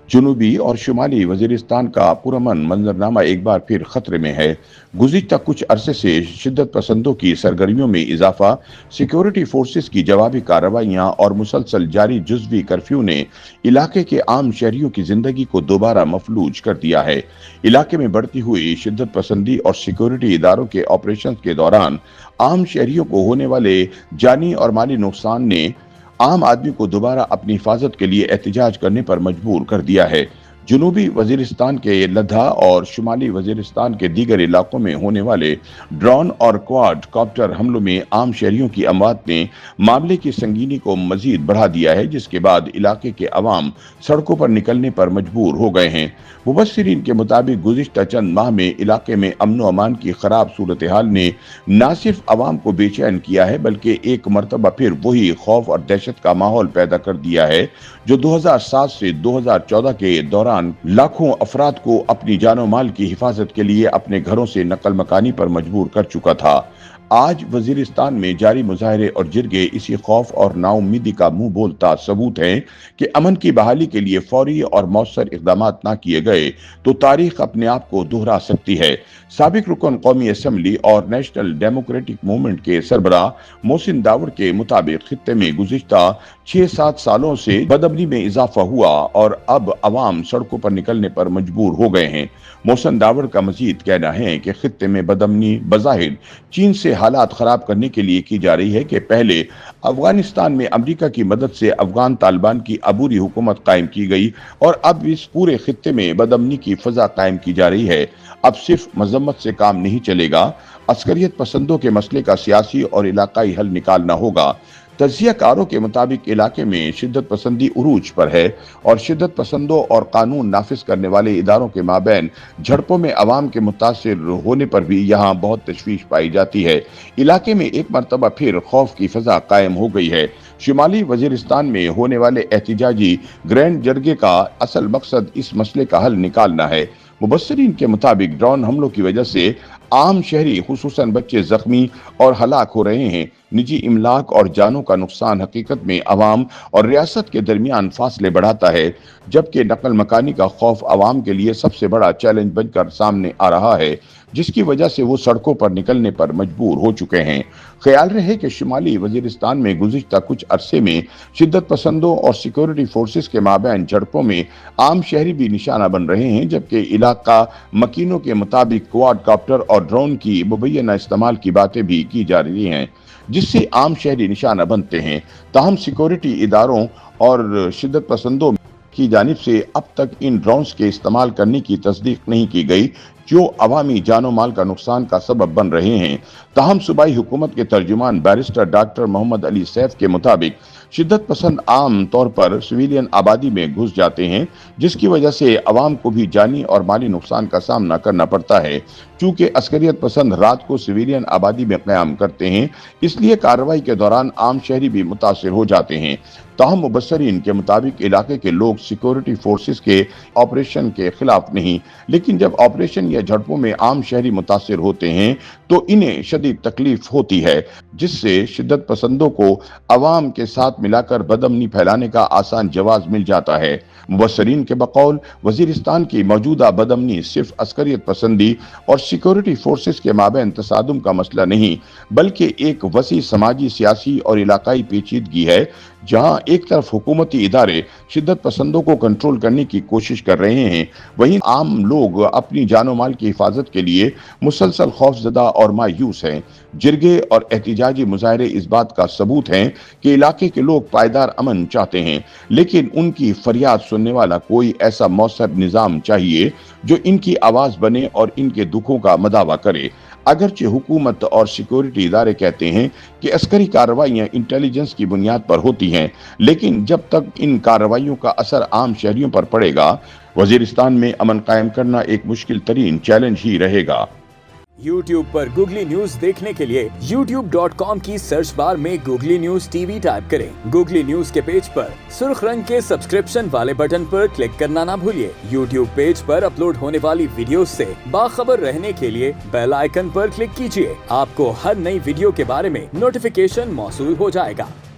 جنوبی اور شمالی وزیرستان کا پرامن منظرنامہ ایک بار پھر خطرے میں ہے۔ گزشتہ کچھ عرصے سے شدت پسندوں کی سرگرمیوں میں اضافہ، سیکیورٹی فورسز کی جوابی کارروائیاں اور مسلسل جاری جزوی کرفیو نے علاقے کے عام شہریوں کی زندگی کو دوبارہ مفلوج کر دیا ہے۔ علاقے میں بڑھتی ہوئی شدت پسندی اور سیکیورٹی اداروں کے آپریشنز کے دوران عام شہریوں کو ہونے والے جانی اور مالی نقصان نے عام آدمی کو دوبارہ اپنی حفاظت کے لیے احتجاج کرنے پر مجبور کر دیا ہے۔ جنوبی وزیرستان کے لدھا اور شمالی وزیرستان کے دیگر علاقوں میں ہونے والے ڈرون اور کوارڈ کاپٹر حملوں میں عام شہریوں کی اموات نے معاملے کی سنگینی کو مزید بڑھا دیا ہے، جس کے بعد علاقے کے عوام سڑکوں پر نکلنے پر مجبور ہو گئے ہیں۔ مبصرین کے مطابق گزشتہ چند ماہ میں علاقے میں امن و امان کی خراب صورتحال نے نہ صرف عوام کو بے چین کیا ہے بلکہ ایک مرتبہ پھر وہی خوف اور دہشت کا ماحول پیدا کر دیا ہے جو 2007 سے 2014 کے دوران لاکھوں افراد کو اپنی جان و مال کی حفاظت کے لیے اپنے گھروں سے نقل مکانی پر مجبور کر چکا تھا۔ آج وزیرستان میں جاری مظاہرے اور جرگے اسی خوف اور نا امیدی کا منہ بولتا ثبوت ہیں کہ امن کی بحالی کے لیے فوری اور مؤثر اقدامات نہ کیے گئے تو تاریخ اپنے آپ کو دہرا سکتی ہے۔ سابق رکن قومی اسمبلی اور نیشنل ڈیموکریٹک موومنٹ کے سربراہ محسن داوڑ کے مطابق خطے میں گزشتہ 6-7 سالوں سے بدامنی میں اضافہ ہوا اور اب عوام سڑکوں پر نکلنے پر مجبور ہو گئے ہیں۔ محسن داوڑ کا مزید کہنا ہے کہ خطے میں بدامنی بظاہر چین سے حالات خراب کرنے کے لیے کی جا رہی ہے کہ پہلے افغانستان میں امریکہ کی مدد سے افغان طالبان کی عبوری حکومت قائم کی گئی اور اب اس پورے خطے میں بدامنی کی فضا قائم کی جا رہی ہے۔ اب صرف مذمت سے کام نہیں چلے گا، عسکریت پسندوں کے مسئلے کا سیاسی اور علاقائی حل نکالنا ہوگا۔ تجزیہ کاروں کے مطابق علاقے میں شدت پسندی عروج پر ہے اور شدت پسندوں اور قانون نافذ کرنے والے اداروں کے مابین جھڑپوں میں عوام کے متاثر ہونے پر بھی یہاں بہت تشویش پائی جاتی ہے۔ علاقے میں ایک مرتبہ پھر خوف کی فضا قائم ہو گئی ہے۔ شمالی وزیرستان میں ہونے والے احتجاجی گرینڈ جرگے کا اصل مقصد اس مسئلے کا حل نکالنا ہے۔ مبصرین کے مطابق ڈرون حملوں کی وجہ سے عام شہری خصوصاً بچے زخمی اور ہلاک ہو رہے ہیں۔ نجی املاک اور جانوں کا نقصان حقیقت میں عوام اور ریاست کے درمیان فاصلے بڑھاتا ہے، جبکہ نقل مکانی کا خوف عوام کے لیے سب سے بڑا چیلنج بن کر سامنے آ رہا ہے، جس کی وجہ سے وہ سڑکوں پر نکلنے پر مجبور ہو چکے ہیں۔ خیال رہے کہ شمالی وزیرستان میں گزشتہ کچھ عرصے میں شدت پسندوں اور سیکیورٹی فورسز کے مابین جھڑپوں میں عام شہری بھی نشانہ بن رہے ہیں، جبکہ علاقہ مکینوں کے مطابق کوارڈ کاپٹر اور ڈرون کی مبینہ استعمال کی باتیں بھی کی جا رہی ہیں، جس سے عام شہری نشانہ بنتے ہیں۔ تاہم سیکیورٹی اداروں اور شدت پسندوں کی جانب سے اب تک ان ڈرونز کے استعمال کرنے کی تصدیق نہیں کی گئی جو عوامی جان و مال کا نقصان کا سبب بن رہے ہیں۔ تاہم صوبائی حکومت کے ترجمان بیرسٹر ڈاکٹر محمد علی سیف کے مطابق شدت پسند عام طور پر سویلین آبادی میں گھس جاتے ہیں، جس کی وجہ سے عوام کو بھی جانی اور مالی نقصان کا سامنا کرنا پڑتا ہے۔ چونکہ عسکریت پسند رات کو سویلین آبادی میں قیام کرتے ہیں، اس لیے کارروائی کے دوران عام شہری بھی متاثر ہو جاتے ہیں۔ تاہم مبصرین کے مطابق علاقے کے لوگ سیکیورٹی فورسز کے آپریشن کے خلاف نہیں، لیکن جب آپریشن یا جھڑپوں میں عام شہری متاثر ہوتے ہیں تو انہیں شدید تکلیف ہوتی ہے، جس سے شدت پسندوں کو عوام کے ساتھ ملا کر بدامنی پھیلانے کا آسان جواز مل جاتا ہے۔ مبصرین کے بقول وزیرستان کی موجودہ بدامنی صرف عسکریت پسندی اور سیکیورٹی فورسز کے مابین تصادم کا مسئلہ نہیں بلکہ ایک وسیع سماجی، سیاسی اور علاقائی پیچیدگی ہے، جہاں ایک طرف حکومتی ادارے شدت پسندوں کو کنٹرول کرنے کی کوشش کر رہے ہیں، وہیں عام لوگ اپنی جان و مال کی حفاظت کے لیے مسلسل خوف زدہ اور مایوس ہیں۔ جرگے اور احتجاجی مظاہرے اس بات کا ثبوت ہیں کہ علاقے کے لوگ پائیدار امن چاہتے ہیں، لیکن ان کی فریاد سننے والا کوئی ایسا مؤثر نظام چاہیے جو ان کی آواز بنے اور ان کے دکھوں کا مداوا کرے۔ اگرچہ حکومت اور سیکیورٹی ادارے کہتے ہیں کہ عسکری کارروائیاں انٹیلیجنس کی بنیاد پر ہوتی ہیں، لیکن جب تک ان کارروائیوں کا اثر عام شہریوں پر پڑے گا، وزیرستان میں امن قائم کرنا ایک مشکل ترین چیلنج ہی رہے گا۔ YouTube پر گوگلی نیوز دیکھنے کے لیے youtube.com کی سرچ بار میں googly news T V type کریں۔ گوگلی نیوز کے پیج پر سرخ رنگ کے سبسکرپشن والے بٹن پر کلک کرنا نہ بھولیے۔ YouTube پیج پر اپلوڈ ہونے والی ویڈیوز سے باخبر رہنے کے لیے بیل آئیکن پر کلک کیجیے۔ آپ کو ہر نئی ویڈیو کے بارے میں نوٹیفیکیشن موصول ہو جائے گا۔